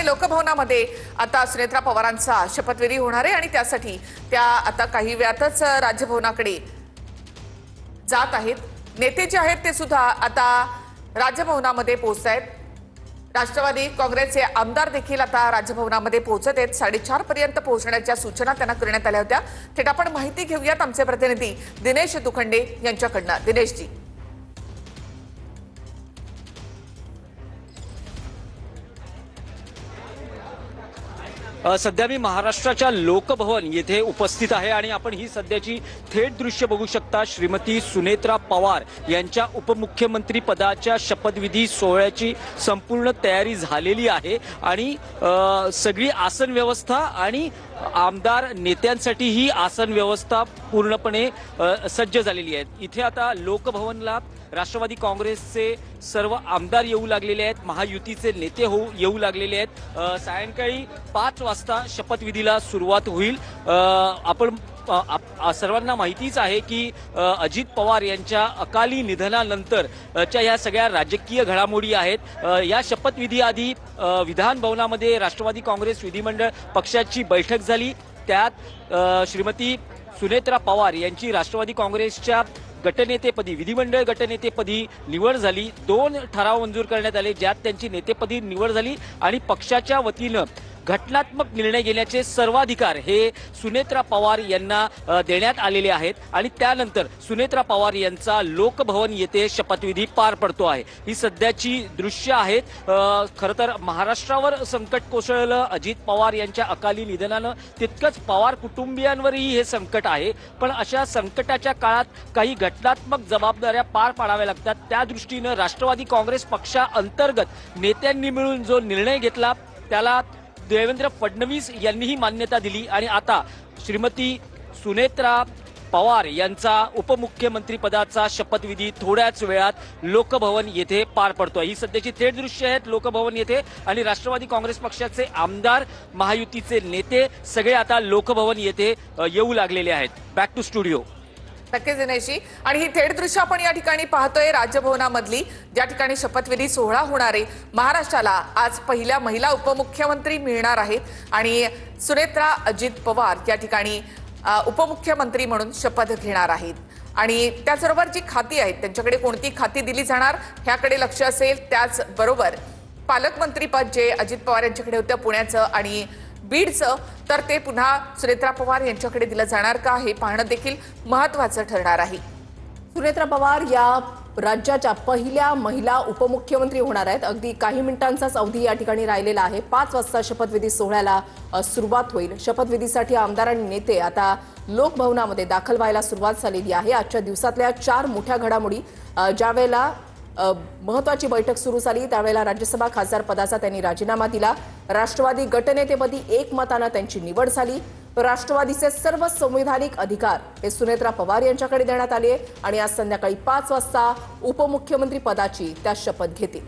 लोकभवनामध्ये आता सुनेत्रा पवारांचा शपथविधी होणार आहे आणि त्यासाठी त्या आता काही वेळातच राजभवनाकडे जात आहेत। नेते जे आहेत ते सुद्धा आता राजभवनामध्ये पोहोचत आहेत। राष्ट्रवादी काँग्रेसचे आमदार देखील आता राजभवनामध्ये पोहोचत आहेत। 4:30 पर्यंत पोहोचण्याच्या सूचना त्यांना करण्यात आल्या होत्या। थेट आपण माहिती घेऊयात आमचे प्रतिनिधी दिनेश दुखंडे यांच्याकडून। दिनेश जी, सध्या मी महाराष्ट्राच्या लोकभवन येथे उपस्थित आहे आणि आपण ही सध्याची थेट दृश्य बघू शकता। श्रीमती सुनेत्रा पवार यांच्या उपमुख्यमंत्री पदाच्या शपथविधी सोहळ्याची संपूर्ण तयारी झालेली आहे आणि सगळी आसन व्यवस्था आणि आमदार नेत्यांसाठी ही आसन व्यवस्था पूर्णपणे सज्ज झालेली आहे। इथे आता लोकभवनला राष्ट्रवादी काँग्रेसचे सर्व आमदार येऊ लागलेले आहेत, महायुतीचे नेते येऊ लागलेले आहेत। सायंकाळी 5 वाजता शपथविधीला सुरुवात होईल। आपण सर्वांना माहितीच आहे की अजित पवार यांच्या अकाली निधनानंतरच्या या सगळ्या राजकीय घडामोडी आहेत। या शपथविधी आधी विधान भवनामध्ये राष्ट्रवादी काँग्रेस विधिमंडळ पक्षाची बैठक झाली। त्यात श्रीमती सुनेत्रा पवार यांची राष्ट्रवादी काँग्रेसच्या गटनेतेपदी विधिमंडळ गटनेतेपदी निवड झाली। 2 ठराव मंजूर करण्यात आले, ज्यात त्यांची नेतेपदी निवड झाली आणि पक्षाच्या वतीनं घटनात्मक निर्णय घेण्याचे सर्वाधिकार हे सुनेत्रा पवार यांना देण्यात आलेले आहेत आणि त्यानंतर सुनेत्रा पवार यांचा लोकभवन येथे शपथविधी पार पडतो आहे। ही सध्याची दृश्य आहेत। खरं तर महाराष्ट्रावर संकट कोसळलं अजित पवार यांच्या अकाली निधनानं, तितकंच पवार कुटुंबियांवरही हे संकट आहे। पण अशा संकटाच्या काळात काही घटनात्मक जबाबदाऱ्या पार पाडाव्या लागतात। त्या दृष्टीनं राष्ट्रवादी काँग्रेस पक्षाअंतर्गत नेत्यांनी मिळून जो निर्णय घेतला त्याला देवेंद्र फडणवीस यांनीही मान्यता दिली आणि आता श्रीमती सुनेत्रा पवार यांचा उपमुख्यमंत्री पदाचा शपथविधी थोड्याच वेळात लोकभवन येथे पार पडतोय। ही सध्याची थेट दृश्य आहेत लोकभवन येथे आणि राष्ट्रवादी काँग्रेस पक्षाचे आमदार, महायुतीचे नेते सगळे आता लोकभवन येथे येऊ लागलेले आहेत। Back to studio. नक्कीच दिनेशजी, आणि ही थेट दृश्य आपण या ठिकाणी पाहतोय राजभवनामधली, ज्या ठिकाणी शपथविधी सोहळा होणार आहे। महाराष्ट्राला आज पहिल्या महिला उपमुख्यमंत्री मिळणार आहेत आणि सुनेत्रा अजित पवार या ठिकाणी उपमुख्यमंत्री म्हणून शपथ घेणार आहेत आणि त्याचबरोबर जी खाती आहेत त्यांच्याकडे कोणती खाती दिली जाणार ह्याकडे लक्ष असेल। त्याचबरोबर पालकमंत्रीपद जे अजित पवार यांच्याकडे होतं पुण्याचं आणि बीडचं, तर ते पुन्हा सुनेत्रा पवार यांच्याकडे दिलं जाणार का हे पाहणं देखील महत्त्वाचं ठरणार आहे। सुनेत्रा पवार या राज्याच्या पहिल्या महिला उपमुख्यमंत्री होणार आहेत। अगदी काही मिनिटांचाच अवधी या ठिकाणी राहिलेला आहे। 5 वाजता शपथविधी सोहळ्याला सुरुवात होईल। शपथविधीसाठी आमदार आणि नेते आता लोकभवनामध्ये दाखल व्हायला सुरुवात झालेली आहे। आजच्या दिवसातल्या 4 मोठ्या घडामोडी, ज्यावेळेला महत्वाची बैठक सुरू झाली त्यावेळेला राज्यसभा खासदार पदाचा त्यांनी राजीनामा दिला। राष्ट्रवादी गटनेतेपदी एकमतानं त्यांची निवड झाली। राष्ट्रवादीचे सर्व संवैधानिक अधिकार हे सुनेत्रा पवार यांच्याकडे देण्यात आले आणि आज संध्याकाळी 5 वाजता उपमुख्यमंत्री पदाची त्या शपथ घेतील।